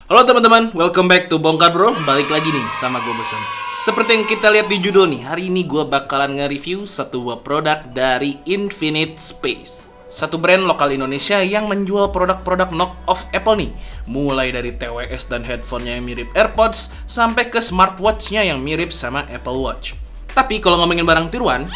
Halo teman-teman, welcome back to Bongkar Bro. Balik lagi nih sama gue Besen. Seperti yang kita lihat di judul nih, hari ini gue bakalan nge-review satu buah produk dari Infinite Space, satu brand lokal Indonesia yang menjual produk-produk knock-off Apple nih. Mulai dari TWS dan headphone-nya yang mirip AirPods, sampai ke smartwatch-nya yang mirip sama Apple Watch. Tapi kalau ngomongin barang tiruan,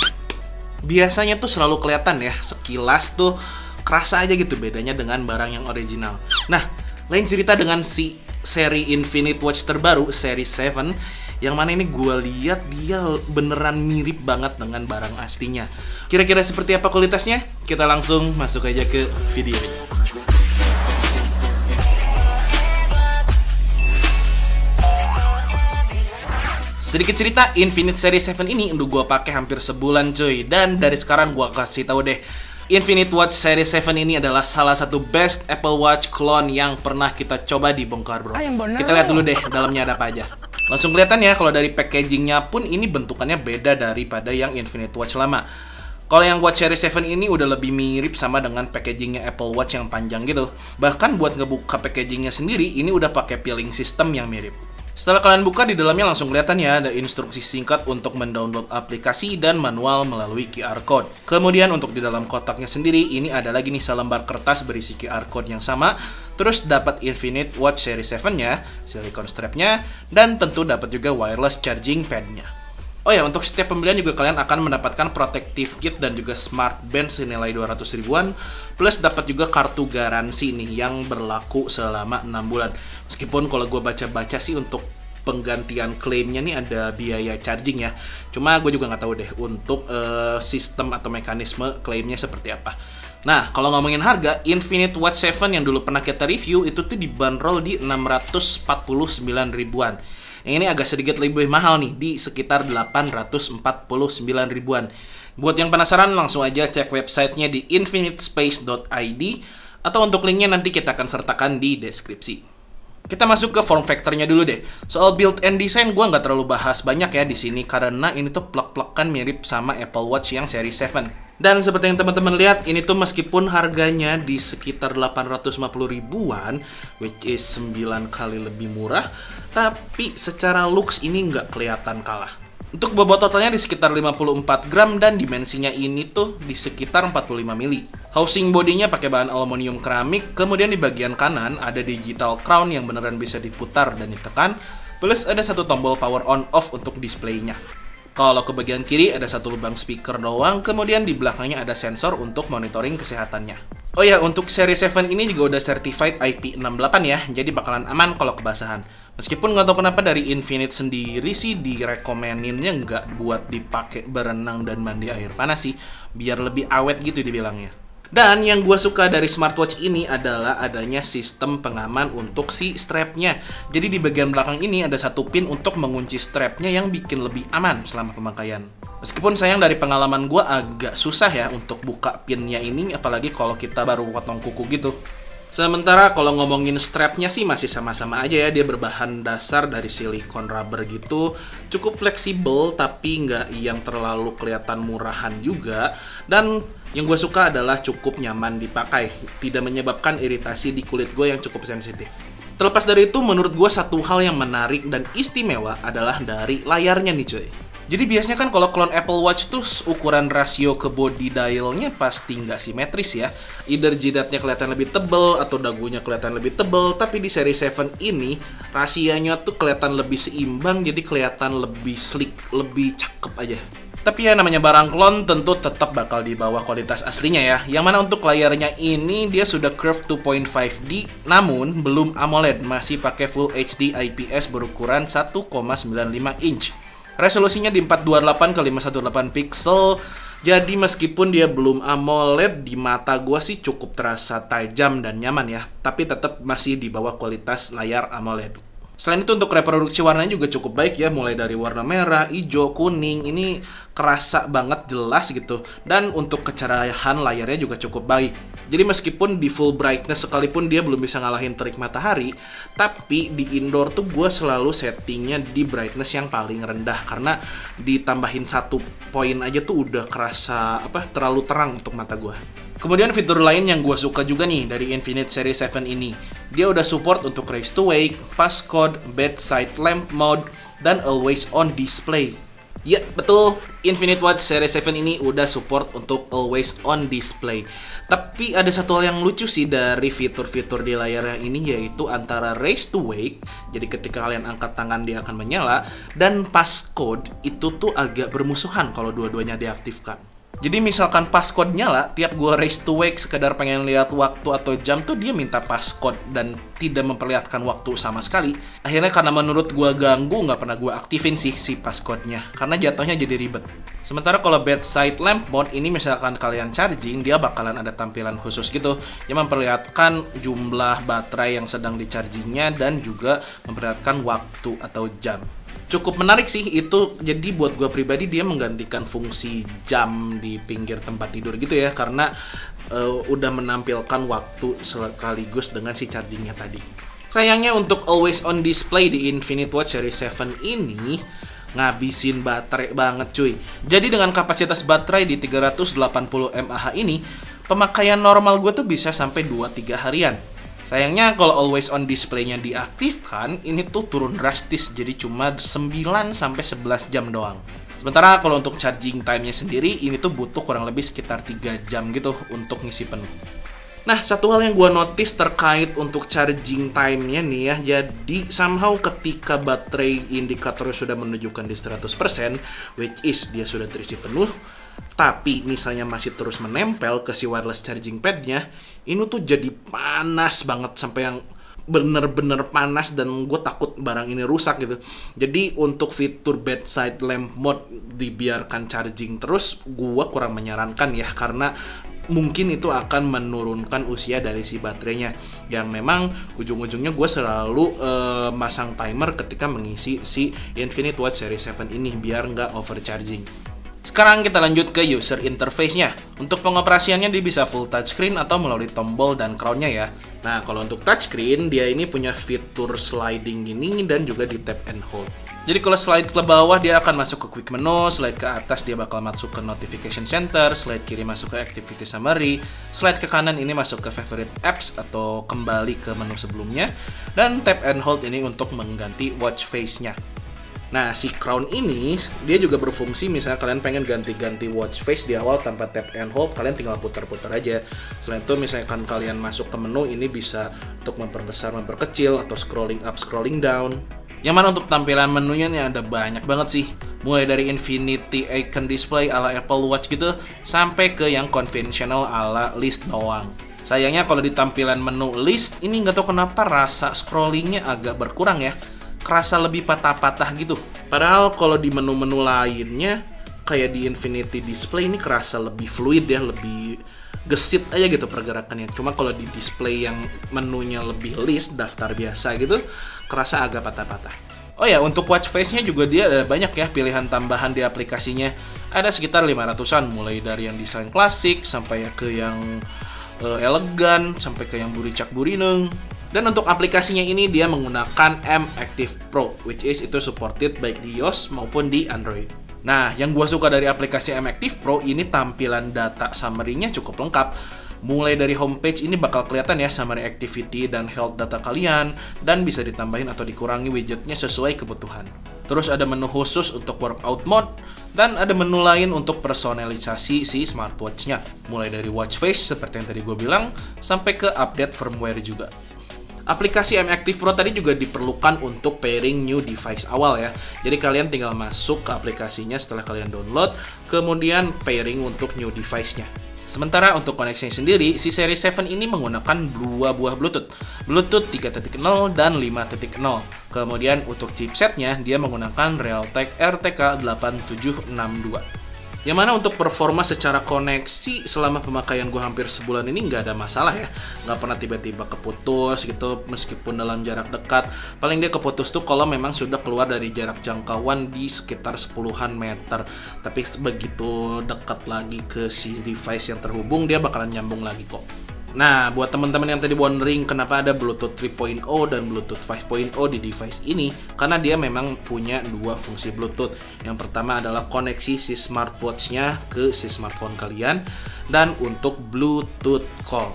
biasanya tuh selalu kelihatan ya, sekilas tuh kerasa aja gitu bedanya dengan barang yang original. Nah, lain cerita dengan si seri Infinite Watch terbaru, seri 7, yang mana ini gue lihat dia beneran mirip banget dengan barang aslinya. Kira-kira seperti apa kualitasnya? Kita langsung masuk aja ke video ini. Sedikit cerita, Infinite Series 7 ini udah gue pakai hampir sebulan cuy. Dan dari sekarang gue kasih tahu deh, Infinite Watch Series 7 ini adalah salah satu best Apple Watch clone yang pernah kita coba di Bongkar Bro. Kita lihat dulu deh dalamnya ada apa aja. Langsung kelihatan ya kalau dari packagingnya pun ini bentukannya beda daripada yang Infinite Watch lama. Kalau yang Watch Series 7 ini udah lebih mirip sama dengan packagingnya Apple Watch yang panjang gitu. Bahkan buat ngebuka packagingnya sendiri ini udah pakai peeling system yang mirip. Setelah kalian buka, di dalamnya langsung kelihatan ya ada instruksi singkat untuk mendownload aplikasi dan manual melalui QR Code. Kemudian untuk di dalam kotaknya sendiri, ini ada lagi nih selembar kertas berisi QR Code yang sama. Terus dapat Infinite Watch Series 7-nya, silicone strap-nya, dan tentu dapat juga wireless charging pad-nya. Oh ya, untuk setiap pembelian juga kalian akan mendapatkan protective kit dan juga smart band senilai 200 ribuan, plus dapat juga kartu garansi nih yang berlaku selama 6 bulan. Meskipun kalau gue baca-baca sih untuk penggantian klaimnya nih ada biaya charging ya. Cuma gue juga nggak tahu deh untuk sistem atau mekanisme klaimnya seperti apa. Nah, kalau ngomongin harga, Infinite Watch 7 yang dulu pernah kita review itu tuh dibanderol di 649 ribuan. Yang ini agak sedikit lebih mahal nih, di sekitar 849 ribuan. Buat yang penasaran, langsung aja cek websitenya di infinitespace.id, atau untuk linknya nanti kita akan sertakan di deskripsi. Kita masuk ke form factor-nya dulu deh. Soal build and design gue nggak terlalu bahas banyak ya di sini karena ini tuh plek-plekan mirip sama Apple Watch yang seri 7. Dan seperti yang teman-teman lihat, ini tuh meskipun harganya di sekitar 850 ribuan, which is 9 kali lebih murah, tapi secara looks ini nggak kelihatan kalah. Untuk bobot totalnya di sekitar 54 gram dan dimensinya ini tuh di sekitar 45 mili. Housing bodinya pakai bahan aluminium keramik, kemudian di bagian kanan ada digital crown yang beneran bisa diputar dan ditekan, plus ada satu tombol power on off untuk displaynya. Kalau ke bagian kiri ada satu lubang speaker doang, kemudian di belakangnya ada sensor untuk monitoring kesehatannya. Oh ya, untuk seri 7 ini juga udah certified IP68 ya, jadi bakalan aman kalau kebasahan. Meskipun nggak tahu kenapa dari Infinite sendiri sih direkomeninnya nggak buat dipakai berenang dan mandi air panas sih, biar lebih awet gitu dibilangnya. Dan yang gue suka dari smartwatch ini adalah adanya sistem pengaman untuk si strapnya. Jadi di bagian belakang ini ada satu pin untuk mengunci strapnya yang bikin lebih aman selama pemakaian. Meskipun sayang dari pengalaman gue agak susah ya untuk buka pinnya ini, apalagi kalau kita baru potong kuku gitu. Sementara kalau ngomongin strapnya sih masih sama-sama aja ya, dia berbahan dasar dari silikon rubber gitu, cukup fleksibel tapi nggak yang terlalu kelihatan murahan juga, dan yang gue suka adalah cukup nyaman dipakai, tidak menyebabkan iritasi di kulit gue yang cukup sensitif. Terlepas dari itu, menurut gue satu hal yang menarik dan istimewa adalah dari layarnya nih cuy. Jadi biasanya kan kalau clone Apple Watch tuh ukuran rasio ke body dialnya pasti nggak simetris ya. Either jidatnya kelihatan lebih tebel atau dagunya kelihatan lebih tebel. Tapi di seri 7 ini rasionya tuh kelihatan lebih seimbang, jadi kelihatan lebih sleek, lebih cakep aja. Tapi ya namanya barang clone tentu tetap bakal di bawah kualitas aslinya ya. Yang mana untuk layarnya ini dia sudah curved 2.5D, namun belum AMOLED, masih pakai Full HD IPS berukuran 1,95 inch. Resolusinya di 428 x 518 pixel. Jadi meskipun dia belum AMOLED, di mata gua sih cukup terasa tajam dan nyaman ya. Tapi tetap masih di bawah kualitas layar AMOLED. Selain itu untuk reproduksi warnanya juga cukup baik ya, mulai dari warna merah, hijau, kuning, ini kerasa banget jelas gitu. Dan untuk kecerahan layarnya juga cukup baik. Jadi meskipun di full brightness sekalipun dia belum bisa ngalahin terik matahari, tapi di indoor tuh gue selalu settingnya di brightness yang paling rendah, karena ditambahin 1 poin aja tuh udah kerasa terlalu terang untuk mata gue. Kemudian fitur lain yang gue suka juga nih dari Infinite Series 7 ini, dia udah support untuk raise to wake, passcode, bedside lamp mode, dan always on display. Ya, betul. Infinite Watch Series 7 ini udah support untuk always on display. Tapi ada satu hal yang lucu sih dari fitur-fitur di layarnya ini, yaitu antara raise to wake, jadi ketika kalian angkat tangan dia akan menyala, dan passcode itu tuh agak bermusuhan kalau dua-duanya diaktifkan. Jadi misalkan passcode nyala, tiap gue raise to wake sekedar pengen lihat waktu atau jam tuh dia minta passcode dan tidak memperlihatkan waktu sama sekali. Akhirnya karena menurut gue ganggu, nggak pernah gue aktifin sih si passcode-nya, karena jatuhnya jadi ribet. Sementara kalau bedside lamp mode ini misalkan kalian charging, dia bakalan ada tampilan khusus gitu yang memperlihatkan jumlah baterai yang sedang di-chargingnya dan juga memperlihatkan waktu atau jam. Cukup menarik sih itu, jadi buat gue pribadi dia menggantikan fungsi jam di pinggir tempat tidur gitu ya, karena udah menampilkan waktu sekaligus dengan si chargingnya tadi. Sayangnya untuk always on display di Infinite Watch Series 7 ini ngabisin baterai banget cuy. Jadi dengan kapasitas baterai di 380 mAh ini, pemakaian normal gue tuh bisa sampai 2-3 harian. Sayangnya kalau always on display-nya diaktifkan, ini tuh turun drastis, jadi cuma 9-11 jam doang. Sementara kalau untuk charging time-nya sendiri, ini tuh butuh kurang lebih sekitar 3 jam gitu untuk ngisi penuh. Nah, satu hal yang gue notice terkait untuk charging time-nya nih ya, jadi somehow ketika baterai indikator sudah menunjukkan di 100%, which is dia sudah terisi penuh, tapi misalnya masih terus menempel ke si wireless charging pad-nya, ini tuh jadi panas banget sampai yang bener-bener panas dan gue takut barang ini rusak gitu. Jadi untuk fitur bedside lamp mode dibiarkan charging terus, gue kurang menyarankan ya, karena mungkin itu akan menurunkan usia dari si baterainya, yang memang ujung-ujungnya gue selalu masang timer ketika mengisi si Infinite Watch Series 7 ini biar nggak overcharging. Sekarang kita lanjut ke user interface-nya. Untuk pengoperasiannya dia bisa full touchscreen atau melalui tombol dan crown-nya ya. Nah, kalau untuk touchscreen, dia ini punya fitur sliding gini dan juga di tap and hold. Jadi kalau slide ke bawah dia akan masuk ke quick menu, slide ke atas dia bakal masuk ke notification center, slide kiri masuk ke activity summary, slide ke kanan ini masuk ke favorite apps atau kembali ke menu sebelumnya, dan tap and hold ini untuk mengganti watch face-nya. Nah, si crown ini dia juga berfungsi misalnya kalian pengen ganti-ganti watch face di awal tanpa tap and hold, kalian tinggal putar-putar aja. Selain itu misalkan kalian masuk ke menu, ini bisa untuk memperbesar, memperkecil, atau scrolling up, scrolling down. Yang mana untuk tampilan menunya nih ada banyak banget sih. Mulai dari Infinity Icon Display ala Apple Watch gitu, sampai ke yang konvensional ala list doang. Sayangnya kalau di tampilan menu list, ini nggak tahu kenapa rasa scrollingnya agak berkurang ya. Kerasa lebih patah-patah gitu. Padahal kalau di menu-menu lainnya kayak di Infinity Display ini kerasa lebih fluid ya, lebih gesit aja gitu pergerakannya. Cuma kalau di display yang menunya lebih list, daftar biasa gitu, kerasa agak patah-patah. Oh ya, untuk watch face-nya juga dia ada banyak ya pilihan tambahan di aplikasinya. Ada sekitar 500-an, mulai dari yang desain klasik sampai ke yang elegan, sampai ke yang buricak burineng. Dan untuk aplikasinya ini dia menggunakan M Active Pro, which is itu supported baik di iOS maupun di Android. Nah, yang gue suka dari aplikasi M Active Pro ini tampilan data summary-nya cukup lengkap. Mulai dari homepage ini bakal kelihatan ya summary activity dan health data kalian, dan bisa ditambahin atau dikurangi widgetnya sesuai kebutuhan. Terus ada menu khusus untuk workout mode, dan ada menu lain untuk personalisasi si smartwatch-nya. Mulai dari watch face seperti yang tadi gue bilang, sampai ke update firmware juga. Aplikasi M Active Pro tadi juga diperlukan untuk pairing new device awal ya. Jadi kalian tinggal masuk ke aplikasinya setelah kalian download, kemudian pairing untuk new device-nya. Sementara untuk koneksinya sendiri, si Series 7 ini menggunakan 2 buah Bluetooth 3.0 dan 5.0. Kemudian untuk chipsetnya, dia menggunakan Realtek RTK 8762. Yang mana untuk performa secara koneksi selama pemakaian gue hampir sebulan ini nggak ada masalah ya. Nggak pernah tiba-tiba keputus gitu meskipun dalam jarak dekat. Paling dia keputus tuh kalau memang sudah keluar dari jarak jangkauan di sekitar 10-an meter. Tapi begitu dekat lagi ke si device yang terhubung, dia bakalan nyambung lagi kok. Nah, buat teman-teman yang tadi wondering kenapa ada Bluetooth 3.0 dan Bluetooth 5.0 di device ini, karena dia memang punya dua fungsi Bluetooth. Yang pertama adalah koneksi si smartwatch-nya ke si smartphone kalian, dan untuk Bluetooth call.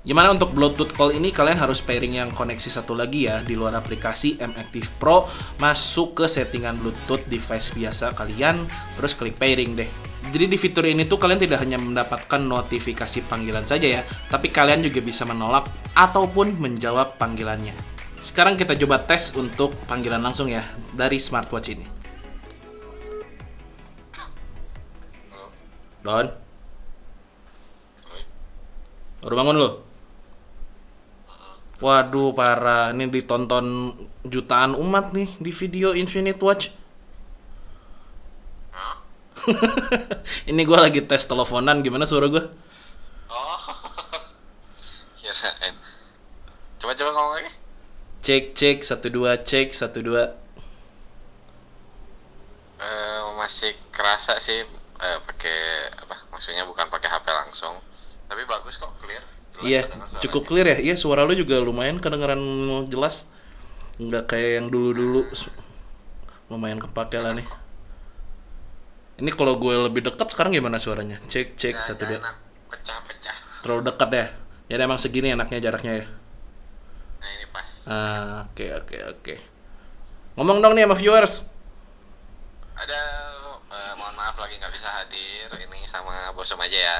Gimana untuk Bluetooth call ini, kalian harus pairing yang koneksi satu lagi ya, di luar aplikasi mActive Pro, masuk ke settingan Bluetooth device biasa kalian, terus klik pairing deh. Jadi di fitur ini tuh kalian tidak hanya mendapatkan notifikasi panggilan saja ya, tapi kalian juga bisa menolak ataupun menjawab panggilannya. Sekarang kita coba tes untuk panggilan langsung ya, dari smartwatch ini. Don? Baru bangun lo? Waduh, parah. Ini ditonton jutaan umat nih di video Infinite Watch. Ini gue lagi tes teleponan, gimana suara gue? Oh, kirain. Coba ngomong lagi. Cek 12, cek 12. Masih kerasa sih pakai apa? Maksudnya bukan pakai HP langsung. Tapi bagus kok, clear. Jelas. Iya, cukup clear ya. Iya, suara lu juga lumayan kedengeran jelas. Nggak kayak yang dulu-dulu. Lumayan kepake lah nih. Ini kalau gue lebih dekat sekarang gimana suaranya? Cek 12. Pecah. Terlalu dekat ya. Jadi emang segini enaknya jaraknya ya. Nah, ini pas. Oke. Ngomong dong nih sama viewers. Ada mohon maaf lagi nggak bisa hadir. Ini sama bosum aja ya.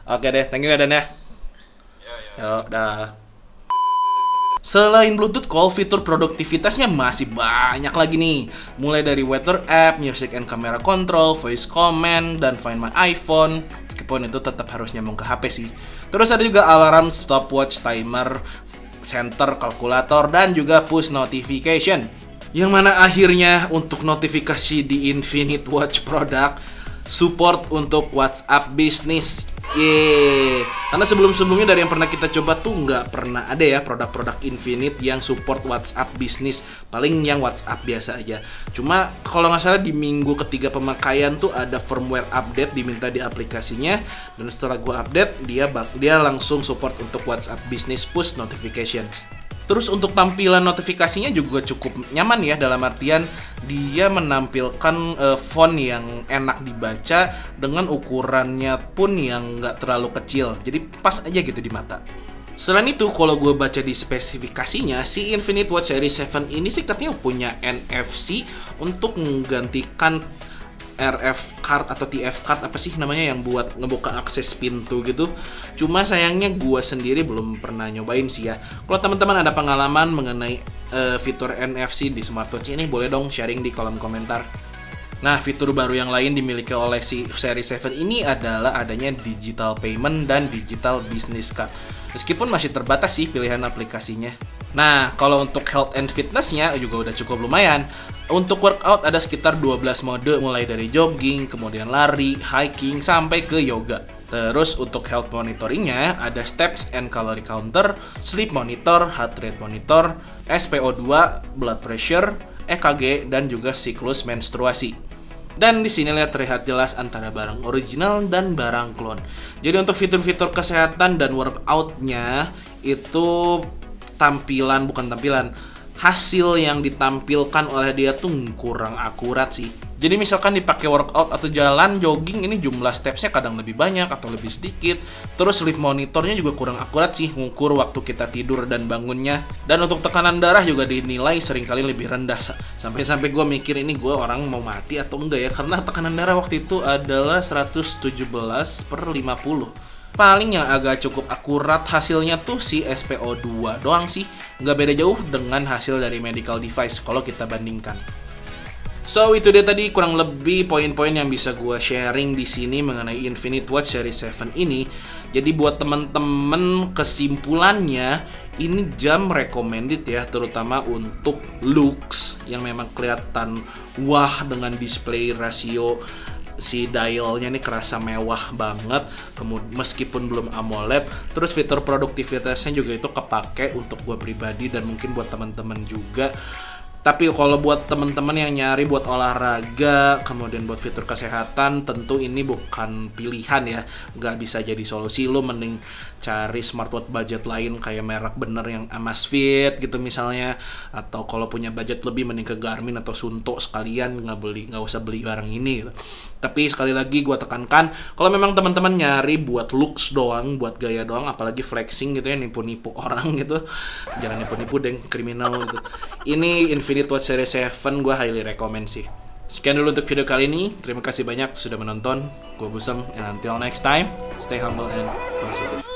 Oke deh, thank you ya Dan ya. Yo. Dah. Selain Bluetooth call, fitur produktivitasnya masih banyak lagi nih. Mulai dari weather app, music and camera control, voice command, dan find my iPhone. Meskipun itu tetap harus nyambung ke HP sih. Terus ada juga alarm, stopwatch, timer, center, kalkulator, dan juga push notification. Yang mana akhirnya untuk notifikasi di Infinite Watch produk support untuk WhatsApp Business. Yeay. Karena sebelum-sebelumnya dari yang pernah kita coba tuh nggak pernah ada ya produk-produk Infinite yang support WhatsApp Business. Paling yang WhatsApp biasa aja. Cuma kalau nggak salah di minggu ketiga pemakaian tuh ada firmware update diminta di aplikasinya. Dan setelah gua update, dia langsung support untuk WhatsApp Business push notification. Terus untuk tampilan notifikasinya juga cukup nyaman ya, dalam artian dia menampilkan font yang enak dibaca dengan ukurannya pun yang nggak terlalu kecil, jadi pas aja gitu di mata. Selain itu, kalau gue baca di spesifikasinya, si Infinite Watch Series 7 ini sih katanya punya NFC untuk menggantikan RF card atau TF card, apa sih namanya, yang buat ngebuka akses pintu gitu. Cuma sayangnya gue sendiri belum pernah nyobain sih ya. Kalau teman-teman ada pengalaman mengenai fitur NFC di smartwatch ini, boleh dong sharing di kolom komentar. Nah, fitur baru yang lain dimiliki oleh si Series 7 ini adalah adanya digital payment dan digital business card. Meskipun masih terbatas sih pilihan aplikasinya. Nah, kalau untuk health and fitness-nya juga udah cukup lumayan. Untuk workout ada sekitar 12 mode, mulai dari jogging, kemudian lari, hiking, sampai ke yoga. Terus untuk health monitoringnya ada steps and calorie counter, sleep monitor, heart rate monitor, SpO2, blood pressure, EKG, dan juga siklus menstruasi. Dan di sini lihat terlihat jelas antara barang original dan barang clone. Jadi untuk fitur-fitur kesehatan dan workout-nya itu hasil yang ditampilkan oleh dia tuh kurang akurat sih. Jadi misalkan dipakai workout atau jalan, jogging, ini jumlah stepsnya kadang lebih banyak atau lebih sedikit. Terus sleep monitornya juga kurang akurat sih, ngukur waktu kita tidur dan bangunnya. Dan untuk tekanan darah juga dinilai seringkali lebih rendah. Sampai-sampai gue mikir ini gue orang mau mati atau enggak ya, karena tekanan darah waktu itu adalah 117/50. Paling yang agak cukup akurat hasilnya tuh si SpO2 doang sih. Nggak beda jauh dengan hasil dari medical device kalau kita bandingkan. So, itu dia tadi kurang lebih poin-poin yang bisa gue sharing di sini mengenai Infinite Watch Series 7 ini. Jadi buat temen-temen, kesimpulannya ini jam recommended ya, terutama untuk looks yang memang kelihatan wah dengan display rasio si dialnya ini kerasa mewah banget, meskipun belum AMOLED. Terus fitur produktivitasnya juga itu kepake untuk gue pribadi dan mungkin buat teman-teman juga. Tapi kalau buat temen-temen yang nyari buat olahraga, kemudian buat fitur kesehatan, tentu ini bukan pilihan ya. Nggak bisa jadi solusi. Lo mending cari smartwatch budget lain kayak merek bener yang Amazfit gitu misalnya. Atau kalau punya budget lebih mending ke Garmin atau Suunto sekalian, nggak usah beli barang ini gitu. Tapi sekali lagi gue tekankan, kalau memang teman-teman nyari buat looks doang, buat gaya doang, apalagi flexing gitu ya, nipu-nipu orang gitu, jangan nipu-nipu deng, kriminal gitu. Ini Infinite Watch Series 7 gue highly recommend sih. Sekian dulu untuk video kali ini. Terima kasih banyak sudah menonton. Gue Busem, and until next time, stay humble and positive.